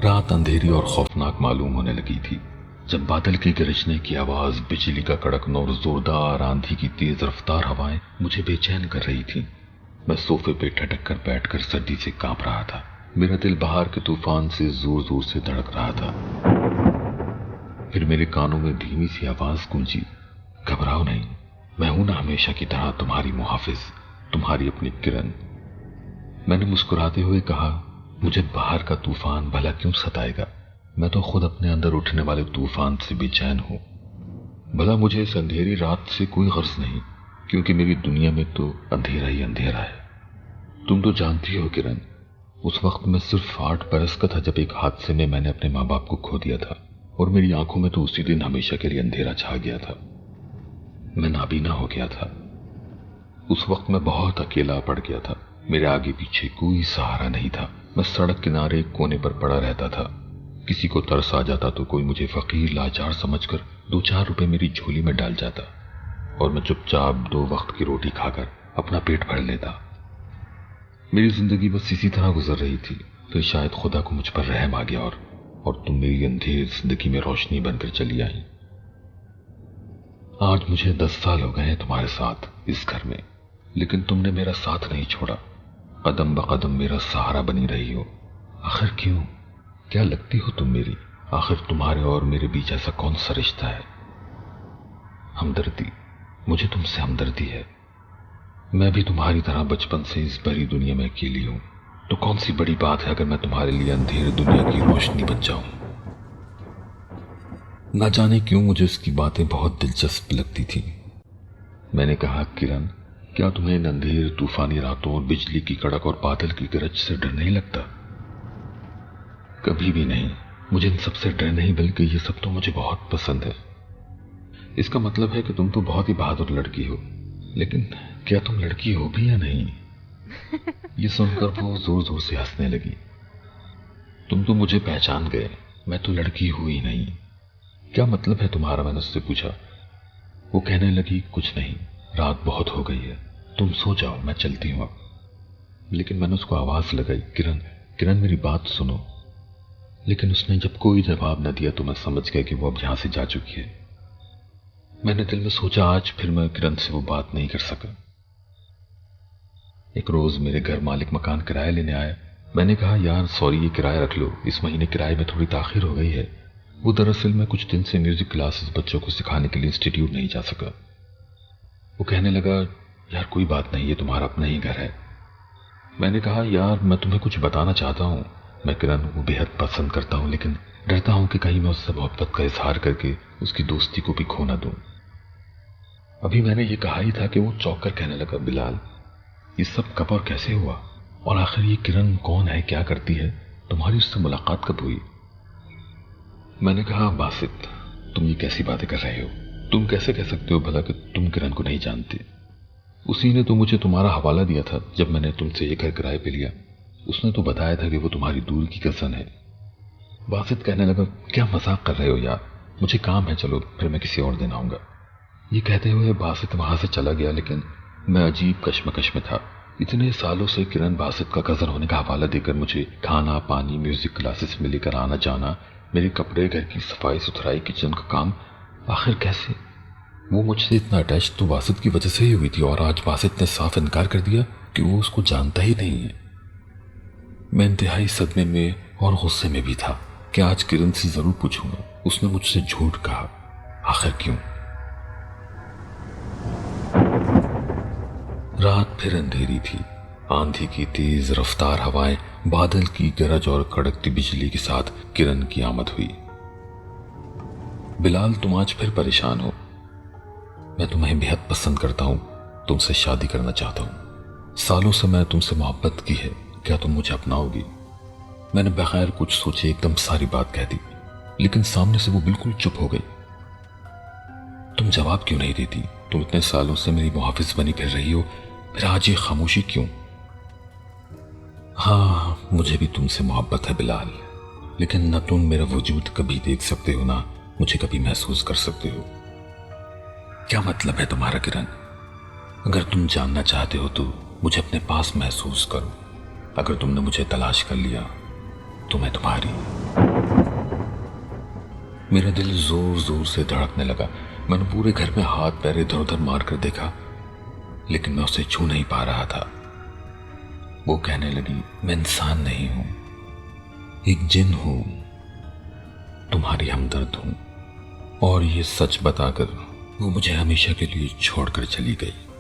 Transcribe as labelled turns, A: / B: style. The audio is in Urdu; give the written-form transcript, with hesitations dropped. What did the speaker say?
A: رات اندھیری اور خوفناک معلوم ہونے لگی تھی جب بادل کی گرجنے کی آواز، بجلی کا کڑکنا اور زوردار آندھی کی تیز رفتار ہوائیں مجھے بے چین کر رہی تھی۔ میں صوفے پہ ٹھٹک کر بیٹھ کر سردی سے کانپ رہا تھا۔ میرا دل بہار کے طوفان سے زور زور سے دھڑک رہا تھا۔ پھر میرے کانوں میں دھیمی سی آواز گونجی، گھبراؤ نہیں، میں ہوں نا ہمیشہ کی طرح تمہاری محافظ، تمہاری اپنی کرن۔ میں نے مسکراتے ہوئے کہا، مجھے باہر کا طوفان بھلا کیوں ستائے گا؟ میں تو خود اپنے اندر اٹھنے والے طوفان سے بے چین ہوں۔ بھلا مجھے اس اندھیری رات سے کوئی غرض نہیں، کیونکہ میری دنیا میں تو اندھیرا ہی اندھیرا ہے۔ تم تو جانتی ہو کرن، اس وقت میں صرف 8 برس کا تھا جب ایک حادثے میں نے اپنے ماں باپ کو کھو دیا تھا، اور میری آنکھوں میں تو اسی دن ہمیشہ کے لیے اندھیرا چھا گیا تھا۔ میں نابینا ہو گیا تھا۔ اس وقت میں بہت اکیلا پڑ گیا تھا، میرے آگے پیچھے کوئی سہارا نہیں تھا۔ میں سڑک کنارے ایک کونے پر پڑا رہتا تھا۔ کسی کو ترس آ جاتا تو کوئی مجھے فقیر لاچار سمجھ کر 2-4 روپے میری جھولی میں ڈال جاتا، اور میں چپ چاپ 2 وقت کی روٹی کھا کر اپنا پیٹ بھر لیتا۔ میری زندگی بس اسی طرح گزر رہی تھی، پھر شاید خدا کو مجھ پر رحم آ گیا اور تم میری اندھیر زندگی میں روشنی بن کر چلی آئی۔ آج مجھے 10 سال ہو گئے ہیں تمہارے ساتھ اس گھر میں، لیکن تم نے میرا ساتھ نہیں چھوڑا، قدم بقدم میرا سہارا بنی رہی ہو۔ آخر کیوں؟ کیا لگتی ہو تم میری؟ آخر تمہارے اور میرے بیچ ایسا کون سا رشتہ ہے؟ ہمدردی، مجھے تم سے ہمدردی ہے۔ میں بھی تمہاری طرح بچپن سے اس بھری دنیا میں اکیلی ہوں، تو کون سی بڑی بات ہے اگر میں تمہارے لیے اندھیرے دنیا کی روشنی بن جاؤں۔ نہ جانے کیوں مجھے اس کی باتیں بہت دلچسپ لگتی تھیں۔ میں نے کہا، کرن، کیا تمہیں ان اندھیر طوفانی راتوں اور بجلی کی کڑک اور بادل کی گرج سے ڈر نہیں لگتا؟ کبھی بھی نہیں، مجھے ان سب سے ڈر نہیں، بلکہ یہ سب تو مجھے بہت پسند ہے۔ اس کا مطلب ہے کہ تم تو بہت ہی بہادر لڑکی ہو، لیکن کیا تم لڑکی ہو بھی یا نہیں؟ یہ سن کر وہ زور زور سے ہنسنے لگی۔ تم تو مجھے پہچان گئے، میں تو لڑکی ہوئی نہیں۔ کیا مطلب ہے تمہارا؟ میں نے اس سے پوچھا۔ وہ کہنے لگی، کچھ نہیں، رات بہت ہو گئی ہے، تم سو جاؤ، میں چلتی ہوں اب۔ لیکن میں نے اس کو آواز لگائی، کرن، کرن میری بات سنو۔ لیکن اس نے جب کوئی جواب نہ دیا تو میں سمجھ گیا کہ وہ اب یہاں سے جا چکی ہے۔ میں نے دل میں سوچا، آج پھر میں کرن سے وہ بات نہیں کر سکا۔ ایک روز میرے گھر مالک مکان کرایہ لینے آیا۔ میں نے کہا، یار سوری، یہ کرایہ رکھ لو، اس مہینے کرایہ میں تھوڑی تاخیر ہو گئی ہے۔ وہ دراصل میں کچھ دن سے میوزک کلاسز بچوں کو سکھانے کے لیے انسٹیٹیوٹ نہیں جا سکا۔ وہ کہنے لگا، یار کوئی بات نہیں، یہ تمہارا اپنا ہی گھر ہے۔ میں نے کہا، یار میں تمہیں کچھ بتانا چاہتا ہوں، میں کرن کو بے حد پسند کرتا ہوں، لیکن ڈرتا ہوں کہ کہیں میں اس سے محبت کا اظہار کر کے اس کی دوستی کو بھی کھو نہ دوں۔ ابھی میں نے یہ کہا ہی تھا کہ وہ چونک کر کہنے لگا، بلال، یہ سب کب اور کیسے ہوا؟ اور آخر یہ کرن کون ہے، کیا کرتی ہے، تمہاری اس سے ملاقات کب ہوئی؟ میں نے کہا، باسط، تم یہ کیسی باتیں کر رہے ہو؟ تم کیسے کہہ سکتے ہو بھلا کہ تم کرن کو نہیں جانتے؟ اسی نے تو مجھے تمہارا حوالہ دیا تھا جب میں نے تم سے یہ گھر کرائے پہ لیا۔ اس نے تو بتایا تھا کہ وہ تمہاری دور کی کزن ہے۔ باسط کہنے لگا، کیا مذاق کر رہے ہو یار، مجھے کام ہے، چلو پھر میں کسی اور دن آؤں گا۔ یہ کہتے ہوئے باسط وہاں سے چلا گیا، لیکن میں عجیب کشمکش میں تھا۔ اتنے سالوں سے کرن باسط کا کزن ہونے کا حوالہ دے کر مجھے کھانا پانی، میوزک کلاسز میں لے کر آنا جانا، میرے کپڑے، گھر کی صفائی ستھرائی، کچن کا کام، آخر کیسے؟ وہ مجھ سے اتنا اٹیچ تو باسط کی وجہ سے ہی ہوئی تھی، اور آج باسط نے صاف انکار کر دیا کہ وہ اس کو جانتا ہی نہیں ہے۔ میں انتہائی صدمے میں اور غصے میں بھی تھا کہ آج کرن سے ضرور پوچھوں گا، اس نے مجھ سے جھوٹ کہا، آخر کیوں؟ رات پھر اندھیری تھی، آندھی کی تیز رفتار ہوائیں، بادل کی گرج اور کڑکتی بجلی کے ساتھ کرن کی آمد ہوئی۔ بلال، تم آج پھر پریشان ہو، میں تمہیں بے حد پسند کرتا ہوں، تم سے شادی کرنا چاہتا ہوں، سالوں سے میں تم سے محبت کی ہے، کیا تم مجھے اپناؤ گی؟ میں نے بغیر کچھ سوچے ایک دم ساری بات کہہ دی، لیکن سامنے سے وہ بالکل چپ ہو گئی۔ تم جواب کیوں نہیں دیتی؟ تم اتنے سالوں سے میری محافظ بنی پھر رہی ہو، پھر آج یہ خاموشی کیوں؟ ہاں، مجھے بھی تم سے محبت ہے بلال، لیکن نہ تم میرا وجود کبھی دیکھ سکتے ہو، نہ مجھے کبھی محسوس کر سکتے ہو۔ کیا مطلب ہے تمہارا کرن؟ اگر تم جاننا چاہتے ہو تو مجھے اپنے پاس محسوس کرو، اگر تم نے مجھے تلاش کر لیا تو میں تمہاری میرا دل زور زور سے دھڑکنے لگا۔ میں نے پورے گھر میں ہاتھ پیر ادھر ادھر مار کر دیکھا، لیکن میں اسے چھو نہیں پا رہا تھا۔ وہ کہنے لگی، میں انسان نہیں ہوں، ایک جن ہوں، تمہاری ہمدرد ہوں۔ اور یہ سچ بتا کر وہ مجھے ہمیشہ کے لیے چھوڑ کر چلی گئی۔